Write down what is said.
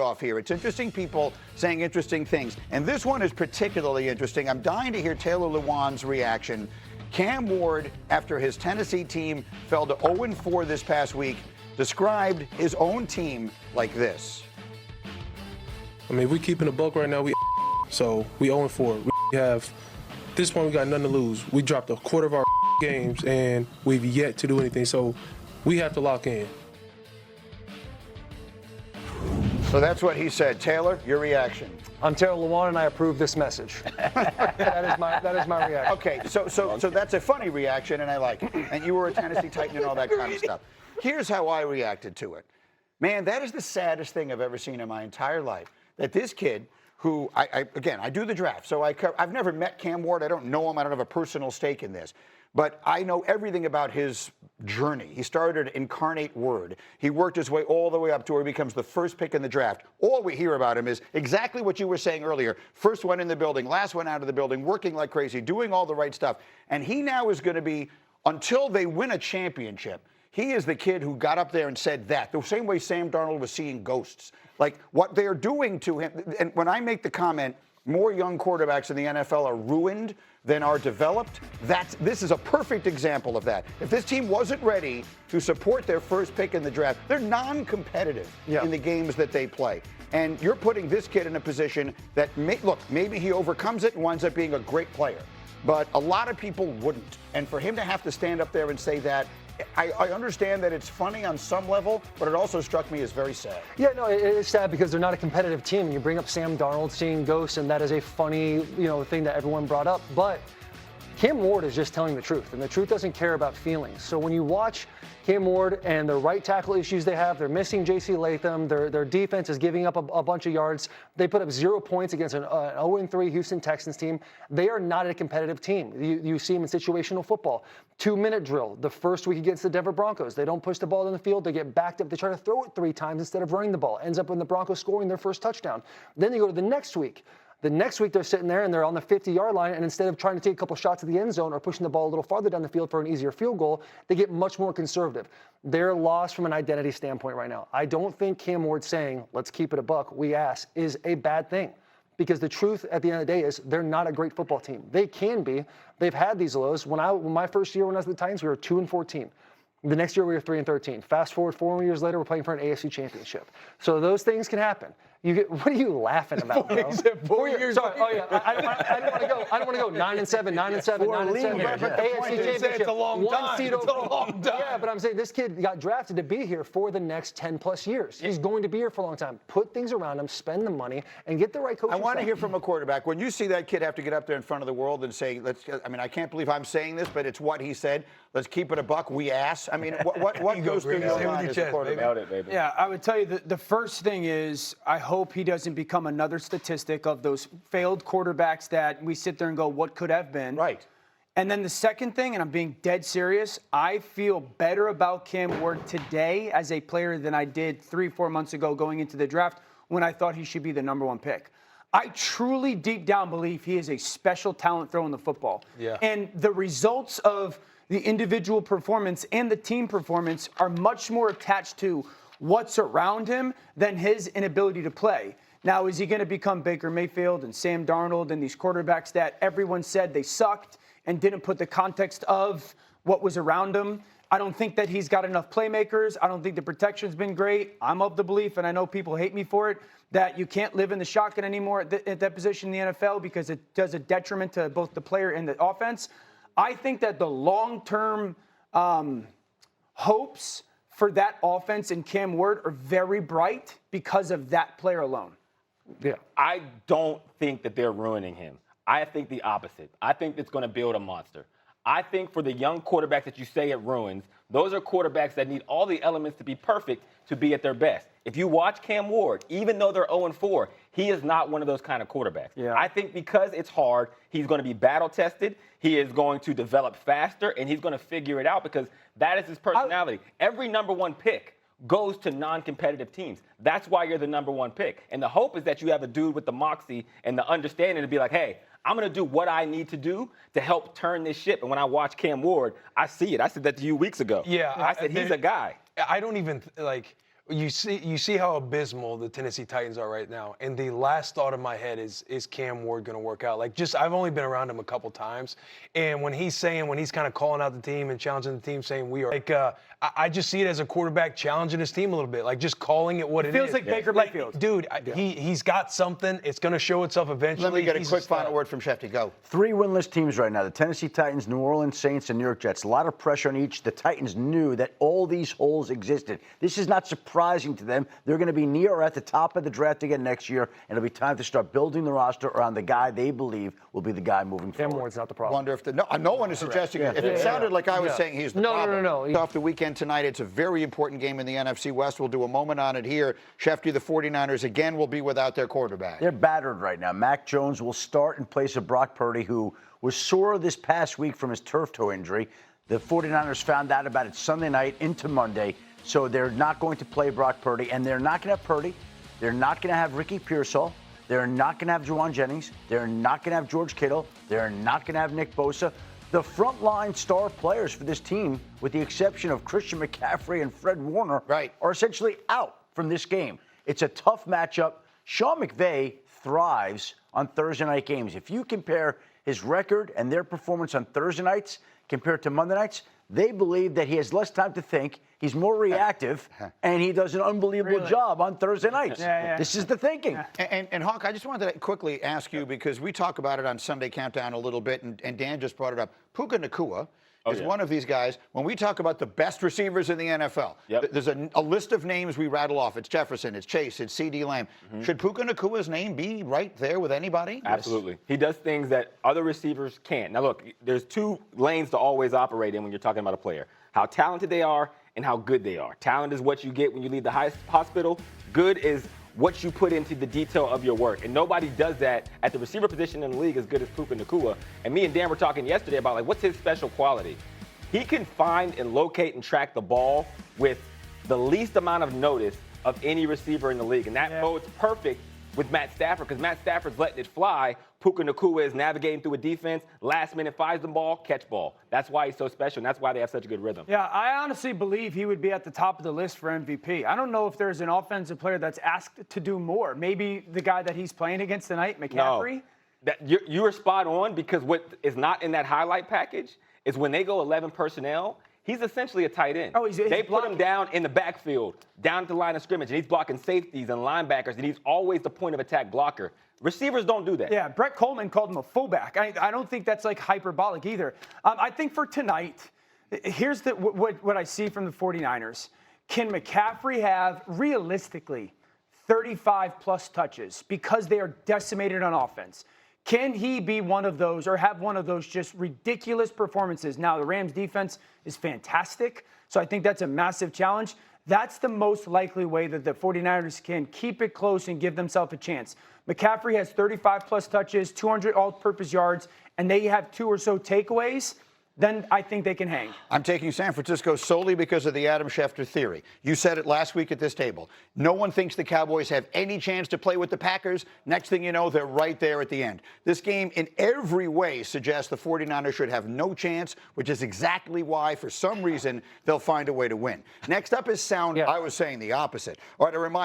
off here. It's interesting people saying interesting things. And this one is particularly interesting. I'm dying to hear Taylor Lewan's reaction. Cam Ward, after his Tennessee team fell to 0-4 this past week, described his own team like this. I mean, we keeping a buck right now. So we 0-4. We have, at this point, we got nothing to lose. We dropped a quarter of our games, and we've yet to do anything. So we have to lock in. So that's what he said. Taylor, your reaction? I'm Taylor Lewan, and I approve this message. that is my reaction. Okay, so that's a funny reaction, and I like it. And you were a Tennessee Titan and all that kind of stuff. Here's how I reacted to it. Man, that is the saddest thing I've ever seen in my entire life. That this kid, who, I do the draft, so I've never met Cam Ward. I don't know him. I don't have a personal stake in this. But I know everything about his journey. He started at Incarnate Word. He worked his way all the way up to where he becomes the first pick in the draft. All we hear about him is exactly what you were saying earlier. First one in the building, last one out of the building, working like crazy, doing all the right stuff. And he now is going to be, until they win a championship, he is the kid who got up there and said that. The same way Sam Darnold was seeing ghosts. Like what they're doing to him. And when I make the comment, more young quarterbacks in the NFL are ruined than are developed. This is a perfect example of that. If this team wasn't ready to support their first pick in the draft, they're non-competitive in the games that they play. And you're putting this kid in a position that, maybe he overcomes it and winds up being a great player. But a lot of people wouldn't. And for him to have to stand up there and say that, I understand that it's funny on some level, but it also struck me as very sad. Yeah, no, it is sad because they're not a competitive team. You bring up Sam Darnold seeing ghosts, and that is a funny, thing that everyone brought up. But Cam Ward is just telling the truth, and the truth doesn't care about feelings. So when you watch Cam Ward and the right tackle issues they have, they're missing J.C. Latham, their defense is giving up a bunch of yards. They put up 0 points against an 0-3 Houston Texans team. They are not a competitive team. You see them in situational football. 2-minute drill, the first week against the Denver Broncos. They don't push the ball in the field. They get backed up. They try to throw it 3 times instead of running the ball. Ends up in the Broncos scoring their first touchdown. Then they go to the next week. The next week, they're sitting there and they're on the 50-yard line, and instead of trying to take a couple shots at the end zone or pushing the ball a little farther down the field for an easier field goal, they get much more conservative. They're lost from an identity standpoint right now. I don't think Cam Ward saying, let's keep it a buck, we ask, is a bad thing. Because the truth at the end of the day is they're not a great football team. They can be. They've had these lows. When my first year when I was with the Titans, we were 2-14. The next year we were 3-13. Fast forward 4 years later, we're playing for an AFC championship. So those things can happen. What are you laughing about, bro? 4 years. Sorry. Oh yeah. I don't want to go 9-7, 9-7, 9-7. AFC championship. It's a long time. It's a long time. Yeah, but I'm saying this kid got drafted to be here for the next 10+ years. He's going to be here for a long time. Put things around him, spend the money, and get the right coaching. I want to hear from a quarterback. When you see that kid have to get up there in front of the world and say, I can't believe I'm saying this, but it's what he said. Let's keep it a buck. We ass. I mean, what goes through your mind as a quarterback? Yeah, I would tell you the first thing is I hope he doesn't become another statistic of those failed quarterbacks that we sit there and go, what could have been? Right. And then the second thing, and I'm being dead serious, I feel better about Cam Ward today as a player than I did 3-4 months ago going into the draft when I thought he should be the #1 pick. I truly deep down believe he is a special talent throwing the football. Yeah. And the results of the individual performance and the team performance are much more attached to what's around him than his inability to play. Now, is he going to become Baker Mayfield and Sam Darnold and these quarterbacks that everyone said they sucked and didn't put the context of what was around him? I don't think that he's got enough playmakers. I don't think the protection's been great. I'm of the belief, and I know people hate me for it, that you can't live in the shotgun anymore at that position in the NFL because it does a detriment to both the player and the offense. I think that the long-term hopes for that offense in Cam Ward are very bright because of that player alone. Yeah. I don't think that they're ruining him. I think the opposite. I think it's going to build a monster. I think for the young quarterbacks that you say it ruins, those are quarterbacks that need all the elements to be perfect to be at their best. If you watch Cam Ward, even though they're 0-4, he is not one of those kind of quarterbacks. Yeah. I think because it's hard, he's going to be battle-tested, he is going to develop faster, and he's going to figure it out because that is his personality. Every #1 pick goes to non-competitive teams. That's why you're the #1 pick. And the hope is that you have a dude with the moxie and the understanding to be like, hey, I'm going to do what I need to do to help turn this ship. And when I watch Cam Ward, I see it. I said that to you weeks ago. Yeah. I said he's a guy. I don't even, You see how abysmal the Tennessee Titans are right now, and the last thought in my head is Cam Ward going to work out? Like, just I've only been around him a couple times, and when he's kind of calling out the team and challenging the team, saying we are like, I just see it as a quarterback challenging his team a little bit, like just calling it what it feels is. like Baker Mayfield. Dude, he's got something. It's going to show itself eventually. Let me get a He's quick stud. final word from Shefty. Go. 3 winless teams right now: the Tennessee Titans, New Orleans Saints, and New York Jets. A lot of pressure on each. The Titans knew that all these holes existed. This is not surprising to them. They're going to be near or at the top of the draft again next year, and it'll be time to start building the roster around the guy they believe will be the guy moving Cam forward. Ward's not the problem. Wonder if no one is suggesting it. If it sounded like I was saying he's the problem. No. Off the weekend tonight, it's a very important game in the NFC West. We'll do a moment on it here. Shefty, the 49ers again will be without their quarterback. They're battered right now. Mac Jones will start in place of Brock Purdy, who was sore this past week from his turf toe injury. The 49ers found out about it Sunday night into Monday, so they're not going to play Brock Purdy, and they're not going to have Purdy. They're not going to have Ricky Pearsall. They're not going to have Juwan Jennings. They're not going to have George Kittle. They're not going to have Nick Bosa. The frontline star players for this team, with the exception of Christian McCaffrey and Fred Warner, are essentially out from this game. It's a tough matchup. Sean McVay thrives on Thursday night games. If you compare his record and their performance on Thursday nights compared to Monday nights, they believe that he has less time to think, he's more reactive, and he does an unbelievable job on Thursday nights. This is the thinking. And Hawk, I just wanted to quickly ask you, because we talk about it on Sunday Countdown a little bit, and Dan just brought it up. Puka Nacua is one of these guys. When we talk about the best receivers in the NFL, there's a list of names we rattle off. It's Jefferson, it's Chase, it's C.D. Lamb. Should Puka Nacua's name be right there with anybody? Absolutely. He does things that other receivers can't. Now, look, there's 2 lanes to always operate in when you're talking about a player: how talented they are and how good they are. Talent is what you get when you leave the hospital. Good is what you put into the detail of your work. And nobody does that at the receiver position in the league as good as Puka Nacua. And me and Dan were talking yesterday about, like, what's his special quality? He can find and locate and track the ball with the least amount of notice of any receiver in the league. And that bodes perfect with Matt Stafford, because Matt Stafford's letting it fly. Puka Nacua is navigating through a defense, last minute finds the ball, catch ball. That's why he's so special, and that's why they have such a good rhythm. Yeah, I honestly believe he would be at the top of the list for MVP. I don't know if there's an offensive player that's asked to do more. Maybe the guy that he's playing against tonight, McCaffrey? No. You are spot on, because what is not in that highlight package is when they go 11 personnel, he's essentially a tight end. Oh, he's they put blocking. him down in the backfield, down at the line of scrimmage, and he's blocking safeties and linebackers, and he's always the point of attack blocker. Receivers don't do that. Yeah, Brett Coleman called him a fullback. I don't think that's like hyperbolic either. I think for tonight, here's what I see from the 49ers. Can McCaffrey have, realistically, 35-plus touches because they are decimated on offense? Can he be one of those, or have one of those just ridiculous performances? Now, the Rams defense is fantastic, so I think that's a massive challenge. That's the most likely way that the 49ers can keep it close and give themselves a chance. McCaffrey has 35-plus touches, 200 all-purpose yards, and they have 2 or so takeaways. Then I think they can hang. I'm taking San Francisco solely because of the Adam Schefter theory. You said it last week at this table. No one thinks the Cowboys have any chance to play with the Packers. Next thing you know, they're right there at the end. This game in every way suggests the 49ers should have no chance, which is exactly why, for some reason, they'll find a way to win. Next up is sound. I was saying the opposite. All right, a reminder.